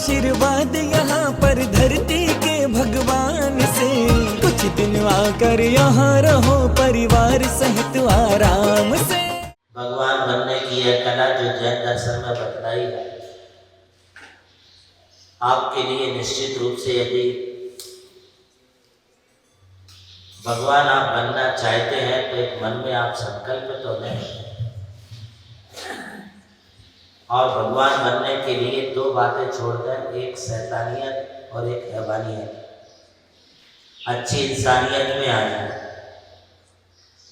आशीर्वाद यहाँ पर धरती के भगवान से। कुछ दिन आकर यहाँ रहो परिवार सहित आराम से। भगवान बनने की यह कला जो जैन दर्शन में बतलाई है, आपके लिए निश्चित रूप से यदि भगवान आप बनना चाहते हैं तो एक मन में आप संकल्प तो लें, और भगवान बनने के लिए दो बातें छोड़ दें, एक शैतानियत और एक हैवानियत। अच्छी इंसानियत में आ जाए,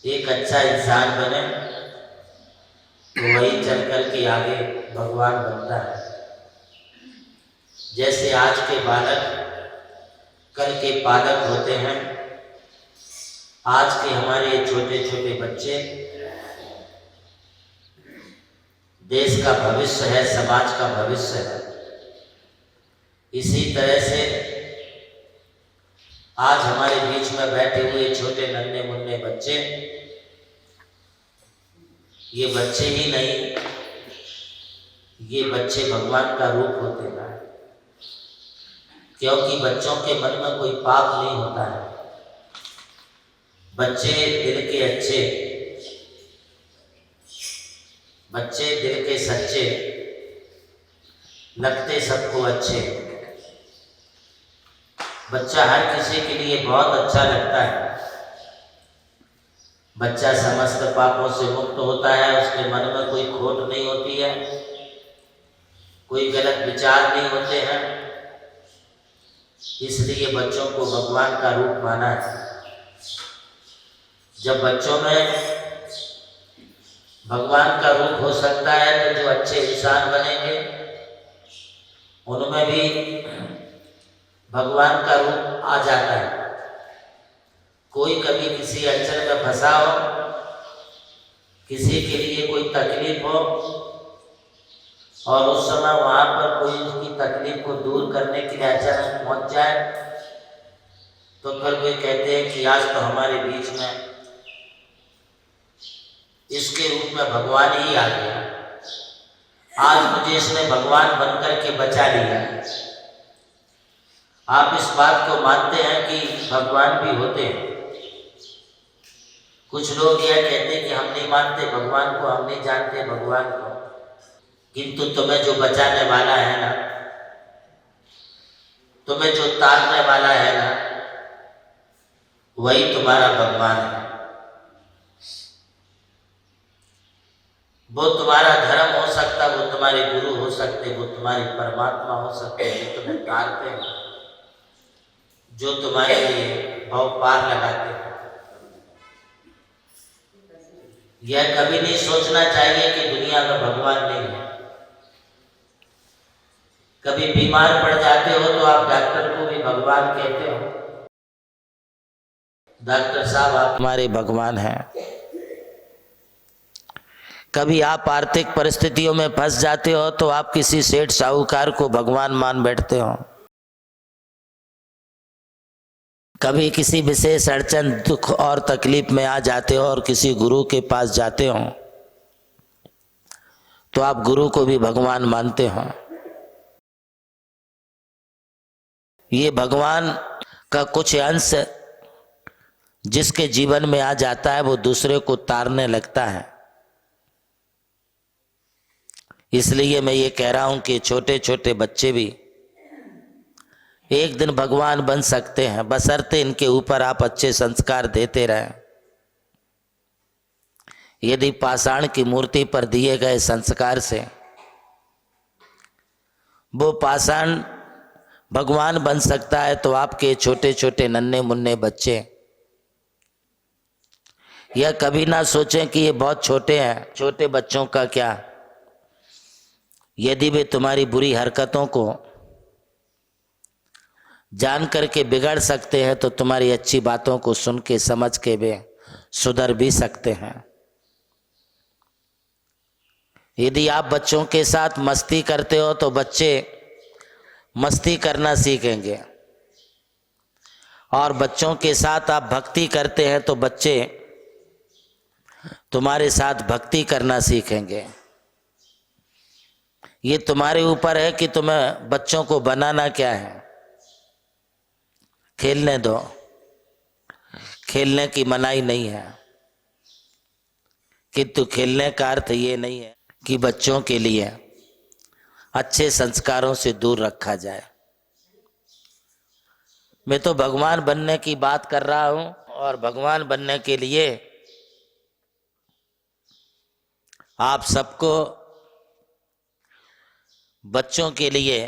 एक अच्छा इंसान बने तो वही चल कर के आगे भगवान बनता है। जैसे आज के बालक कल के पालक होते हैं, आज के हमारे छोटे छोटे बच्चे देश का भविष्य है, समाज का भविष्य है। इसी तरह से आज हमारे बीच में बैठे हुए छोटे नन्हे मुन्ने बच्चे, ये बच्चे ही नहीं, ये बच्चे भगवान का रूप होते हैं, क्योंकि बच्चों के मन में कोई पाप नहीं होता है। बच्चे दिल के अच्छे, बच्चे दिल के सच्चे, लगते सबको अच्छे। बच्चा हर किसी के लिए बहुत अच्छा लगता है। बच्चा समस्त पापों से मुक्त होता है, उसके मन में कोई खोट नहीं होती है, कोई गलत विचार नहीं होते हैं। इसलिए बच्चों को भगवान का रूप माना है। जब बच्चों में भगवान का रूप हो सकता है तो जो अच्छे इंसान बनेंगे उनमें भी भगवान का रूप आ जाता है। कोई कभी किसी अड़चन में फंसा हो, किसी के लिए कोई तकलीफ हो, और उस समय वहाँ पर कोई उसकी तकलीफ को दूर करने के लिए अचानक पहुँच जाए, तो फिर वे कहते हैं कि आज तो हमारे बीच में इसके रूप में भगवान ही आ गया, आज मुझे इसने भगवान बनकर के बचा लिया। आप इस बात को मानते हैं कि भगवान भी होते हैं? कुछ लोग यह कहते हैं कि हम नहीं मानते भगवान को, हम नहीं जानते भगवान को, किंतु तुम्हें जो बचाने वाला है ना, तुम्हें जो तारने वाला है ना, वही तुम्हारा भगवान है। वो तुम्हारा धर्म हो सकता, वो तुम्हारे गुरु हो सकते, वो तुम्हारे परमात्मा हो सकते, जो तुम्हें तारते हैं, जो तुम्हारे लिए भव पार लगाते हैं। यह कभी नहीं सोचना चाहिए कि दुनिया में भगवान नहीं है। कभी बीमार पड़ जाते हो तो आप डॉक्टर को भी भगवान कहते हो, डॉक्टर साहब आप हमारे भगवान हैं। कभी आप आर्थिक परिस्थितियों में फंस जाते हो तो आप किसी सेठ साहूकार को भगवान मान बैठते हो। कभी किसी विशेष अड़चन, दुख और तकलीफ में आ जाते हो और किसी गुरु के पास जाते हो तो आप गुरु को भी भगवान मानते हो। ये भगवान का कुछ अंश जिसके जीवन में आ जाता है वो दूसरे को तारने लगता है। इसलिए मैं ये कह रहा हूं कि छोटे छोटे बच्चे भी एक दिन भगवान बन सकते हैं, बशर्ते इनके ऊपर आप अच्छे संस्कार देते रहें। यदि पाषाण की मूर्ति पर दिए गए संस्कार से वो पाषाण भगवान बन सकता है, तो आपके छोटे छोटे नन्हे मुन्ने बच्चे यह कभी ना सोचें कि ये बहुत छोटे हैं। छोटे बच्चों का क्या, यदि वे तुम्हारी बुरी हरकतों को जान करके बिगड़ सकते हैं तो तुम्हारी अच्छी बातों को सुन के समझ के वे सुधर भी सकते हैं। यदि आप बच्चों के साथ मस्ती करते हो तो बच्चे मस्ती करना सीखेंगे, और बच्चों के साथ आप भक्ति करते हैं तो बच्चे तुम्हारे साथ भक्ति करना सीखेंगे। ये तुम्हारे ऊपर है कि तुम्हें बच्चों को बनाना क्या है। खेलने दो, खेलने की मनाही नहीं है, किंतु खेलने का अर्थ ये नहीं है कि बच्चों के लिए अच्छे संस्कारों से दूर रखा जाए। मैं तो भगवान बनने की बात कर रहा हूं, और भगवान बनने के लिए आप सबको बच्चों के लिए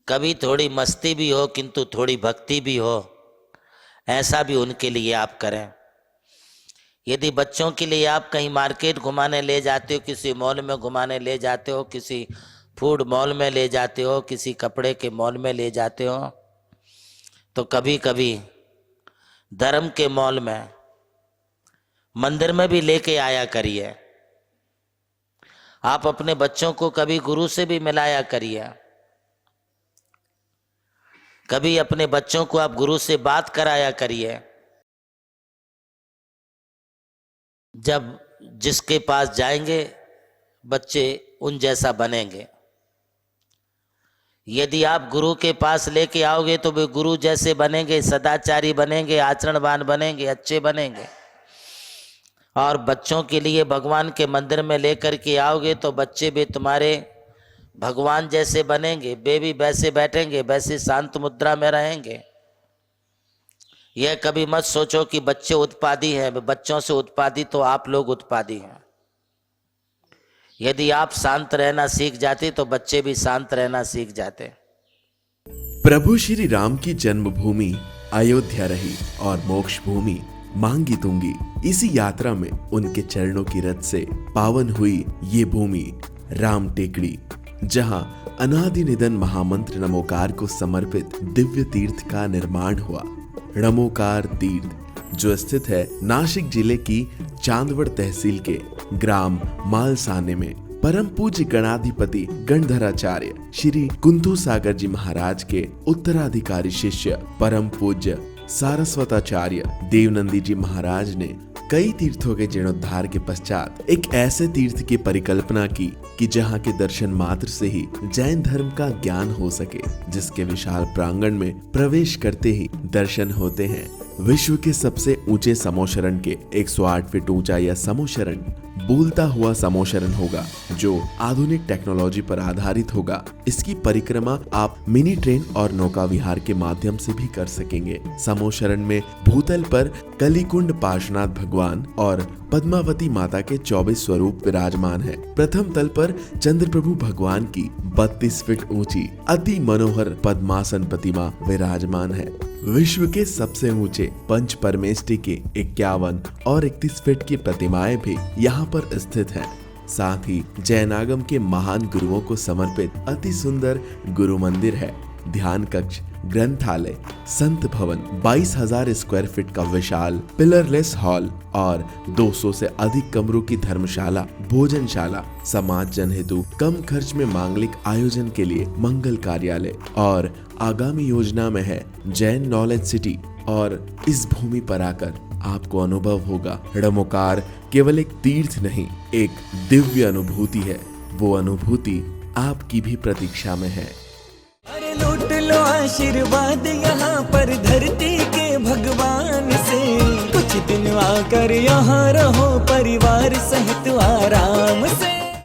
कभी थोड़ी मस्ती भी हो किंतु थोड़ी भक्ति भी हो, ऐसा भी उनके लिए आप करें। यदि बच्चों के लिए आप कहीं मार्केट घुमाने ले जाते हो, किसी मॉल में घुमाने ले जाते हो, किसी फूड मॉल में ले जाते हो, किसी कपड़े के मॉल में ले जाते हो, तो कभी कभी धर्म के मॉल में, मंदिर में भी लेके आया करिए। आप अपने बच्चों को कभी गुरु से भी मिलाया करिए, कभी अपने बच्चों को आप गुरु से बात कराया करिए। जब जिसके पास जाएंगे बच्चे उन जैसा बनेंगे। यदि आप गुरु के पास लेके आओगे तो वे गुरु जैसे बनेंगे, सदाचारी बनेंगे, आचरणवान बनेंगे, अच्छे बनेंगे। और बच्चों के लिए भगवान के मंदिर में लेकर के आओगे तो बच्चे भी तुम्हारे भगवान जैसे बनेंगे, वे भी वैसे बैठेंगे, वैसे शांत मुद्रा में रहेंगे। यह कभी मत सोचो कि बच्चे उत्पादी हैं, बच्चों से उत्पादी तो आप लोग उत्पादी हैं। यदि आप शांत रहना सीख जाते तो बच्चे भी शांत रहना सीख जाते। प्रभु श्री राम की जन्मभूमि अयोध्या रही और मोक्ष भूमि मांगी तुंगी। इसी यात्रा में उनके चरणों की रथ से पावन हुई ये भूमि राम टेकड़ी, जहां अनादि निधन महामंत्र नमोकार को समर्पित दिव्य तीर्थ का निर्माण हुआ। नमोकार तीर्थ जो स्थित है नासिक जिले की चांदवड़ तहसील के ग्राम मालसाने में, परम पूज्य गणाधिपति गणधराचार्य श्री कुंतु सागर जी महाराज के उत्तराधिकारी शिष्य परम पूज्य सारस्वताचार्य देवनंदी जी महाराज ने कई तीर्थों के जीर्णोद्धार के पश्चात एक ऐसे तीर्थ की परिकल्पना की कि जहां के दर्शन मात्र से ही जैन धर्म का ज्ञान हो सके, जिसके विशाल प्रांगण में प्रवेश करते ही दर्शन होते हैं विश्व के सबसे ऊंचे समोशरण के 108 फीट ऊंचा यह समोशरण बोलता हुआ समोशरण होगा, जो आधुनिक टेक्नोलॉजी पर आधारित होगा। इसकी परिक्रमा आप मिनी ट्रेन और नौका विहार के माध्यम से भी कर सकेंगे। समोशरण में भूतल पर कलिकुंड पार्श्वनाथ भगवान और पद्मावती माता के 24 स्वरूप विराजमान है। प्रथम तल पर चंद्र प्रभु भगवान की 32 फीट ऊंची अति मनोहर पद्मासन प्रतिमा विराजमान है। विश्व के सबसे ऊंचे पंच परमेष्टि के 51 और 31 फीट की प्रतिमाएं भी यहाँ पर स्थित हैं। साथ ही जैनागम के महान गुरुओं को समर्पित अति सुंदर गुरु मंदिर है। ध्यान कक्ष, ग्रंथालय, संत भवन, 22,000 स्क्वायर फीट का विशाल पिलरलेस हॉल और 200 से अधिक कमरों की धर्मशाला, भोजनशाला, समाज जन हेतु कम खर्च में मांगलिक आयोजन के लिए मंगल कार्यालय और आगामी योजना में है जैन नॉलेज सिटी। और इस भूमि पर आकर आपको अनुभव होगा नमोकार केवल एक तीर्थ नहीं, एक दिव्य अनुभूति है। वो अनुभूति आपकी भी प्रतीक्षा में है। अरे लूट लो आशीर्वाद यहाँ पर धरती के भगवान से, कुछ दिन आकर यहाँ रहो परिवार सहित आराम से।